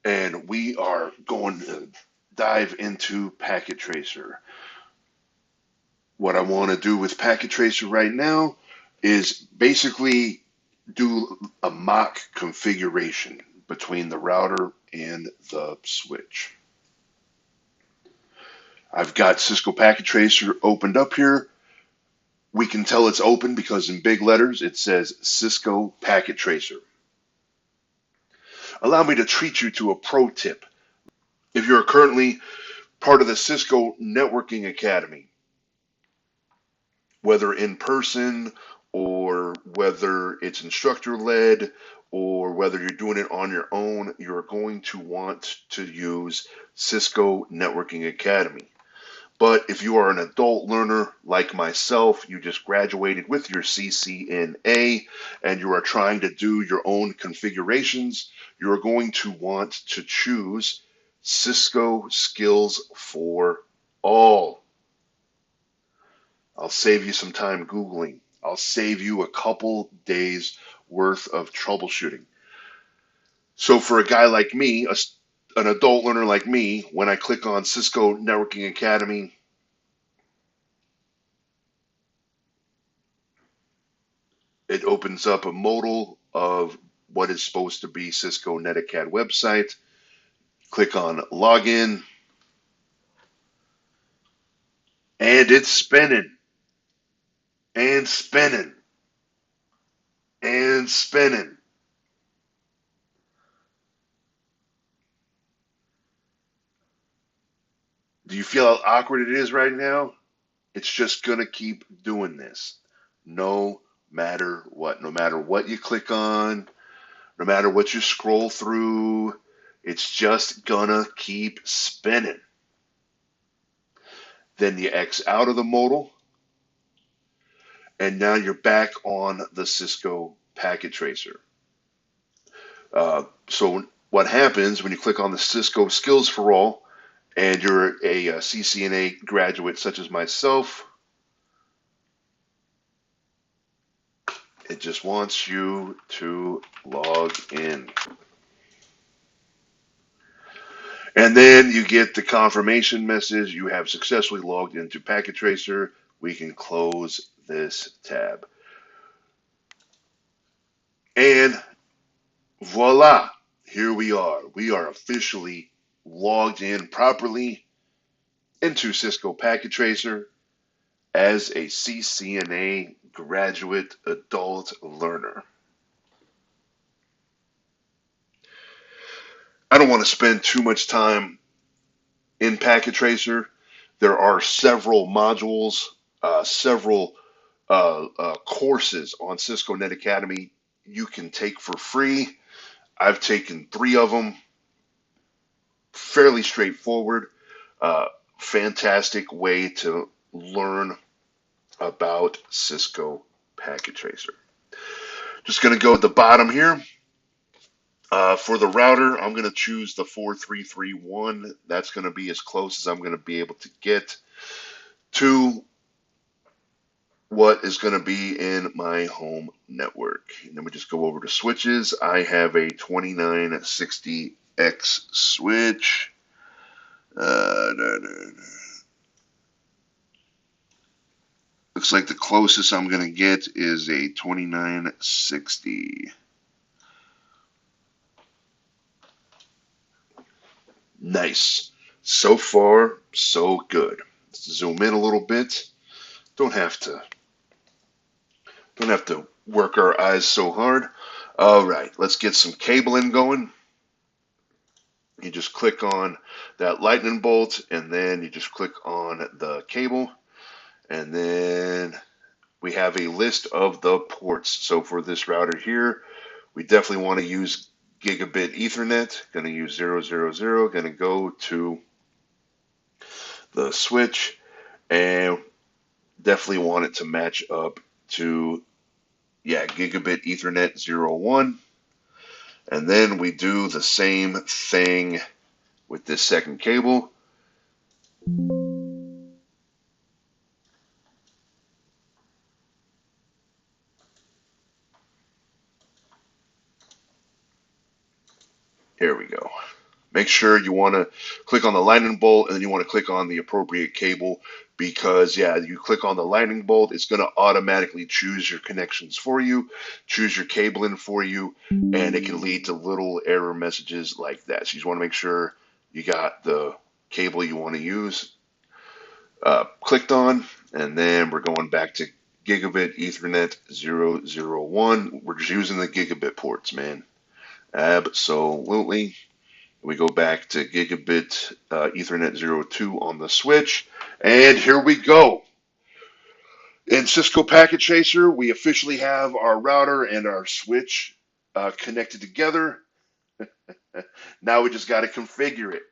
and we are going to dive into Packet Tracer. What I want to do with Packet Tracer right now is basically do a mock configuration between the router and the switch. I've got Cisco Packet Tracer opened up here. We can tell it's open because in big letters it says Cisco Packet Tracer. Allow me to treat you to a pro tip. If you're currently part of the Cisco Networking Academy, whether in person or whether it's instructor led or whether you're doing it on your own, you're going to want to use Cisco Networking Academy. But if you are an adult learner like myself, you just graduated with your CCNA and you are trying to do your own configurations, you're going to want to choose Cisco Skills for All. I'll save you some time Googling. I'll save you a couple days worth of troubleshooting. So for a guy like me, an adult learner like me, when I click on Cisco Networking Academy, it opens up a modal of what is supposed to be Cisco NetAcad website. Click on login, and it's spinning, and spinning, and spinning. Do you feel how awkward it is right now? It's just going to keep doing this no matter what. No matter what you click on, no matter what you scroll through, it's just going to keep spinning. Then you X out of the modal, and now you're back on the Cisco Packet Tracer. So what happens when you click on the Cisco Skills for All and you're a CCNA graduate such as myself, it just wants you to log in. And then you get the confirmation message. You have successfully logged into Packet Tracer. We can close this tab. And voila, here we are. We are officially logged in properly into Cisco Packet Tracer as a CCNA graduate adult learner. I don't want to spend too much time in Packet Tracer. There are several modules, several courses on Cisco NetAcademy you can take for free. I've taken 3 of them. Fairly straightforward. Fantastic way to learn about Cisco Packet Tracer. Just going to go at the bottom here. For the router, I'm going to choose the 4331. That's going to be as close as I'm going to be able to get to what is going to be in my home network. And then we just go over to switches. I have a 2960X switch. Looks like the closest I'm going to get is a 2960. Nice. So far, so good. Let's zoom in a little bit. Don't have to work our eyes so hard. All right, let's get some cabling going. You just click on that lightning bolt, and then you just click on the cable, and then we have a list of the ports. So for this router here, we definitely want to use gigabit Ethernet. Going to use 000. Going to go to the switch, and definitely want it to match up to gigabit Ethernet 01. And then we do the same thing with this second cable. Here we go. Make sure you want to click on the lightning bolt, and then you want to click on the appropriate cable, because yeah, you click on the lightning bolt, it's going to automatically choose your connections for you, choose your cabling for you, and it can lead to little error messages like that. So you just want to make sure you got the cable you want to use clicked on, and then we're going back to Gigabit Ethernet 001. We're just using the gigabit ports, man. Absolutely. We go back to Gigabit Ethernet 02 on the switch, and here we go. In Cisco Packet Tracer, we officially have our router and our switch connected together. Now we just got to configure it.